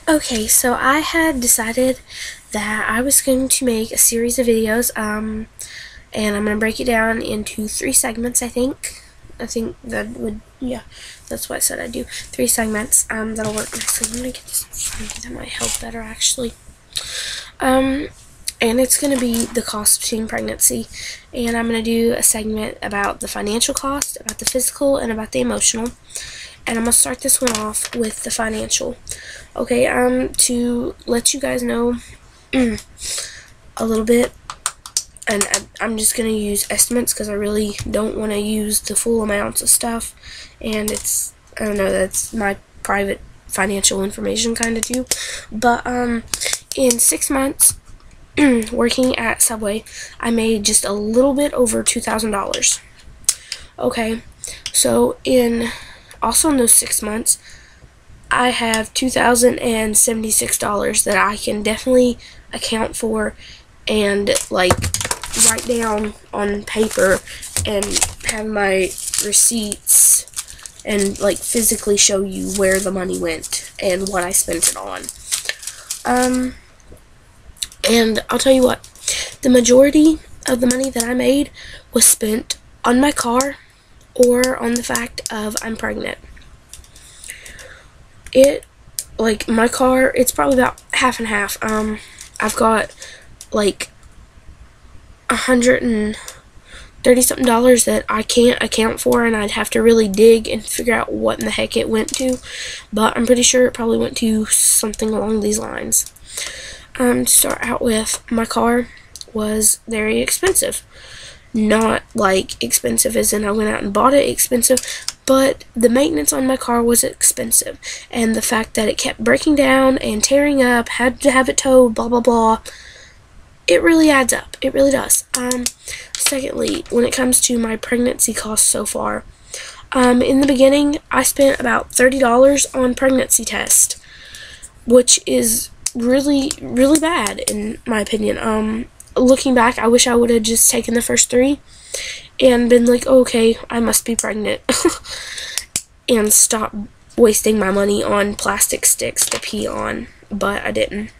Okay, so I had decided that I was going to make a series of videos, and I'm going to break it down into 3 segments, I think. I think that would, yeah, that's what I said I'd do. 3 segments, that'll work nicely. I'm going to get this, that might help better, actually. And it's going to be the cost of teen pregnancy, and I'm going to do a segment about the financial cost, about the physical, and about the emotional. And I'm going to start this one off with the financial. Okay, to let you guys know a little bit, and I'm just going to use estimates because I really don't want to use the full amounts of stuff, and it's, I don't know, that's my private financial information kind of too. But in 6 months working at Subway, I made just a little bit over $2,000. Okay, so also in those 6 months, I have $2,076 that I can definitely account for and like write down on paper and have my receipts and like physically show you where the money went and what I spent it on. And I'll tell you what, the majority of the money that I made was spent on my car or on the fact of I'm pregnant. Like my car, it's probably about half and half. I've got like $130 something that I can't account for, and I'd have to really dig and figure out what in the heck it went to, but I'm pretty sure it probably went to something along these lines. To start out with, my car was very expensive. Not like expensive as in I went out and bought it expensive, but the maintenance on my car was expensive, and the fact that it kept breaking down and tearing up, had to have it towed, blah blah blah, it really adds up. It really does. Secondly, when it comes to my pregnancy costs so far, in the beginning I spent about $30 on pregnancy test, which is really bad in my opinion. Looking back, I wish I would have just taken the first 3 and been like, okay, I must be pregnant, and stop wasting my money on plastic sticks to pee on, but I didn't.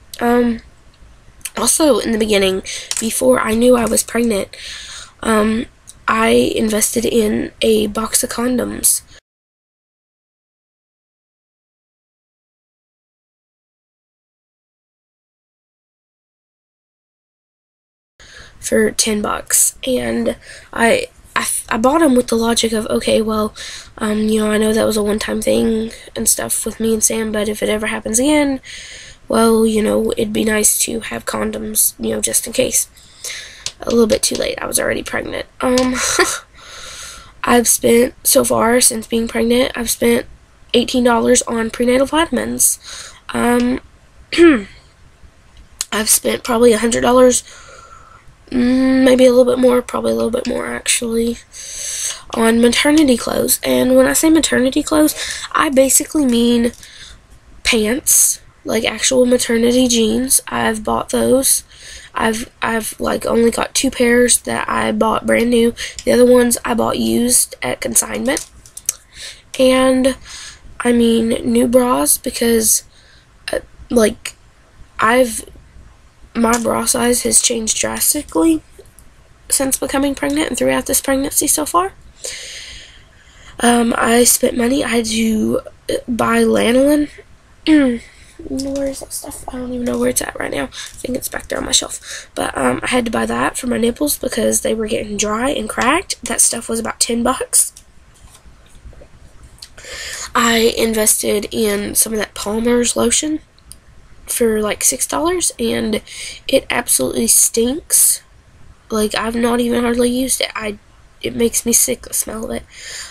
Also, in the beginning, before I knew I was pregnant, I invested in a box of condoms for $10, and I bought them with the logic of, okay, well, you know, I know that was a one-time thing and stuff with me and Sam, but if it ever happens again, well, you know, it'd be nice to have condoms, you know, just in case. A little bit too late. I was already pregnant. I've spent, so far, since being pregnant, I've spent $18 on prenatal vitamins. I've spent probably $100, maybe a little bit more, probably a little bit more actually, on maternity clothes. And when I say maternity clothes, I basically mean pants, like actual maternity jeans. I've bought those. I've like only got 2 pairs that I bought brand new. The other ones I bought used at consignment. And I mean new bras, because like my bra size has changed drastically since becoming pregnant and throughout this pregnancy so far. I spent money. I had to buy lanolin. Where is that stuff? I don't even know where it's at right now. I think it's back there on my shelf. But I had to buy that for my nipples because they were getting dry and cracked. That stuff was about $10. I invested in some of that Palmer's lotion for like $6, and it absolutely stinks. Like, I've not even hardly used it. It makes me sick, the smell of it.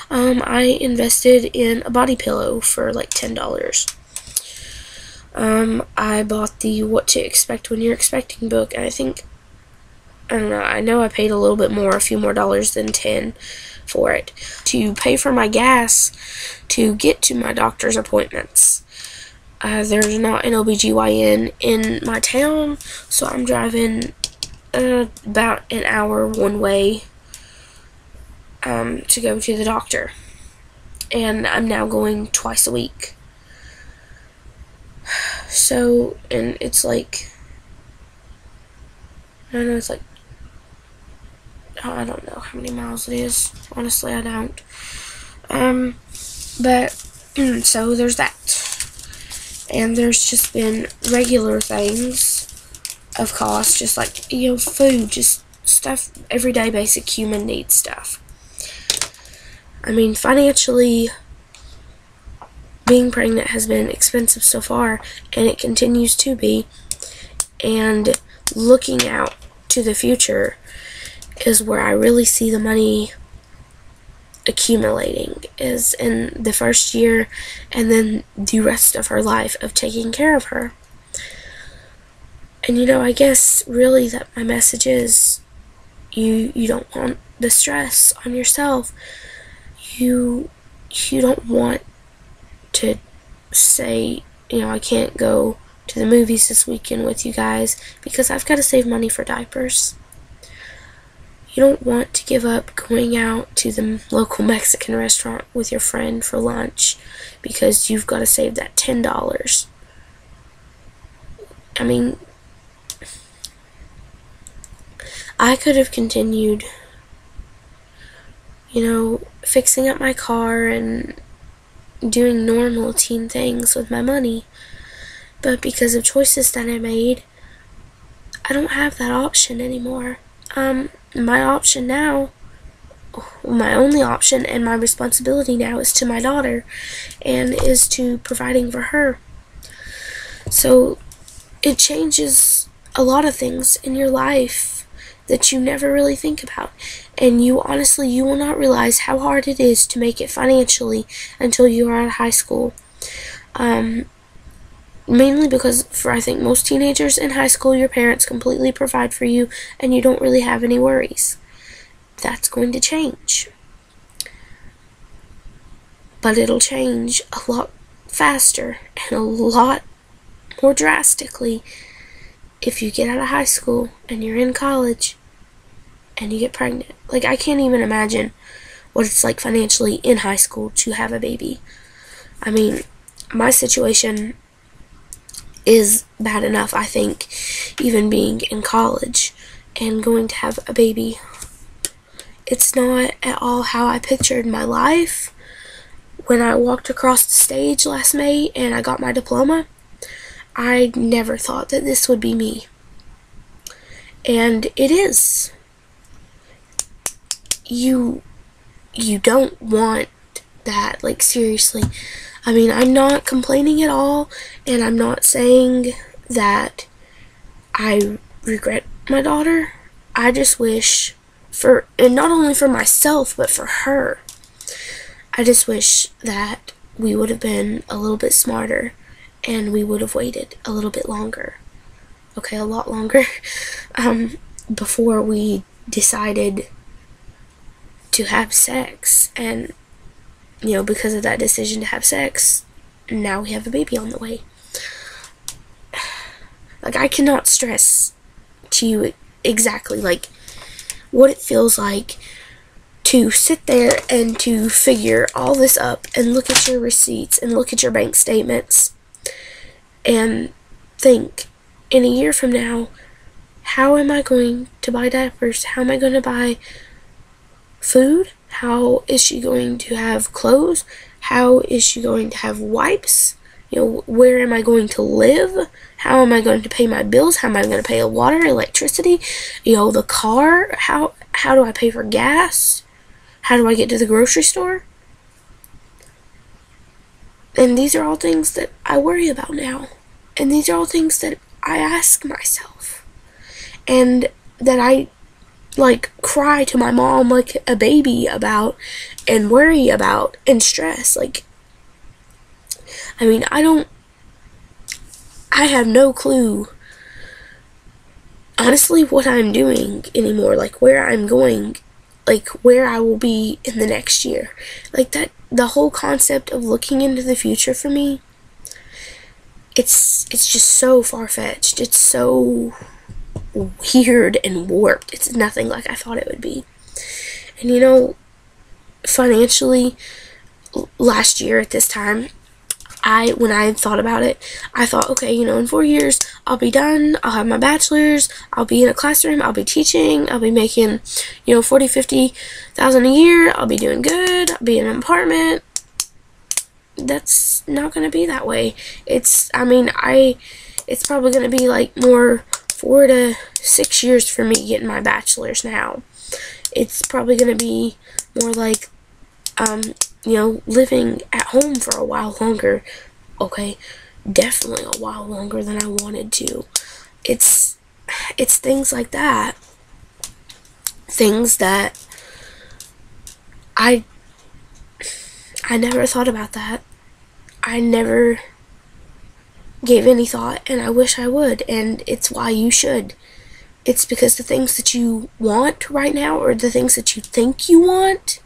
I invested in a body pillow for like $10. I bought the What to Expect When You're Expecting book, and I don't know, I know I paid a little bit more, a few more dollars than $10 for it, to pay for my gas to get to my doctor's appointments. There's not an OBGYN in my town, so I'm driving about an hour one way to go to the doctor, and I'm now going twice a week. So, and it's like, I don't know, it's like, I don't know how many miles it is. Honestly, I don't. But, so there's that. And there's just been regular things of cost, just like, food, just stuff, everyday basic human needs stuff. I mean, financially, being pregnant has been expensive so far, and it continues to be. And looking out to the future is where I really see the money accumulating, is in the first year and then the rest of her life of taking care of her. And I guess really that my message is you don't want the stress on yourself. You don't want to say, I can't go to the movies this weekend with you guys because I've got to save money for diapers. You don't want to give up going out to the local Mexican restaurant with your friend for lunch because you've got to save that $10. I mean, I could have continued, fixing up my car and doing normal teen things with my money. But because of choices that I made, I don't have that option anymore. My option now, my only option and my responsibility now is to my daughter and is to providing for her. So it changes a lot of things in your life that you never really think about. And you will not realize how hard it is to make it financially until you are at high school. Mainly because for I think most teenagers in high school, your parents completely provide for you and you don't really have any worries. That's going to change. But it'll change a lot faster and a lot more drastically if you get out of high school and you're in college and you get pregnant. Like, I can't even imagine what it's like financially in high school to have a baby. I mean, my situation is bad enough, I think, even being in college and going to have a baby. It's not at all how I pictured my life. When I walked across the stage last May and I got my diploma, I never thought that this would be me. And it is. You don't want that, like, seriously. I mean, I'm not complaining at all, and I'm not saying that I regret my daughter. I just wish and not only for myself, but for her, I just wish that we would have been a little bit smarter and we would have waited a little bit longer. Okay, a lot longer, before we decided to have sex. And because of that decision to have sex, now we have a baby on the way. Like, I cannot stress to you exactly, like, what it feels like to sit there and to figure all this up and look at your receipts and look at your bank statements and think, in a year from now, how am I going to buy diapers? How am I going to buy food? How is she going to have clothes? How is she going to have wipes? Where am I going to live? How am I going to pay my bills? How am I going to pay water, electricity? The car? How do I pay for gas? How do I get to the grocery store? And these are all things that I worry about now. And these are all things that I ask myself. And that I, like, cry to my mom like a baby about and worry about and stress. Like, I mean, I have no clue, honestly, what I'm doing anymore, like, where I'm going, like, where I will be in the next year. Like, that, the whole concept of looking into the future for me, it's just so far-fetched. It's so weird and warped. It's nothing like I thought it would be. And financially, last year at this time, when I thought about it, I thought, okay, in 4 years, I'll be done, I'll have my bachelor's, I'll be in a classroom, I'll be teaching, I'll be making, 40, 50,000 a year, I'll be doing good, I'll be in an apartment. That's not going to be that way. It's probably going to be like more 4 to 6 years for me getting my bachelor's now. It's probably going to be more like, living at home for a while longer. Okay, definitely a while longer than I wanted to. It's things like that. Things that I never thought about that. I never gave any thought, and I wish I would, and it's why you should. It's because the things that you want right now, or the things that you think you want,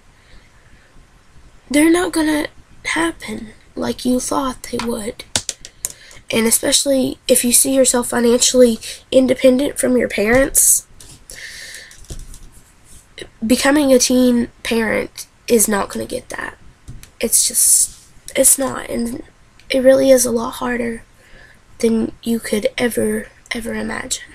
they're not gonna happen like you thought they would. And especially if you see yourself financially independent from your parents, becoming a teen parent is not gonna get that. It's not, and it really is a lot harder than you could ever imagine.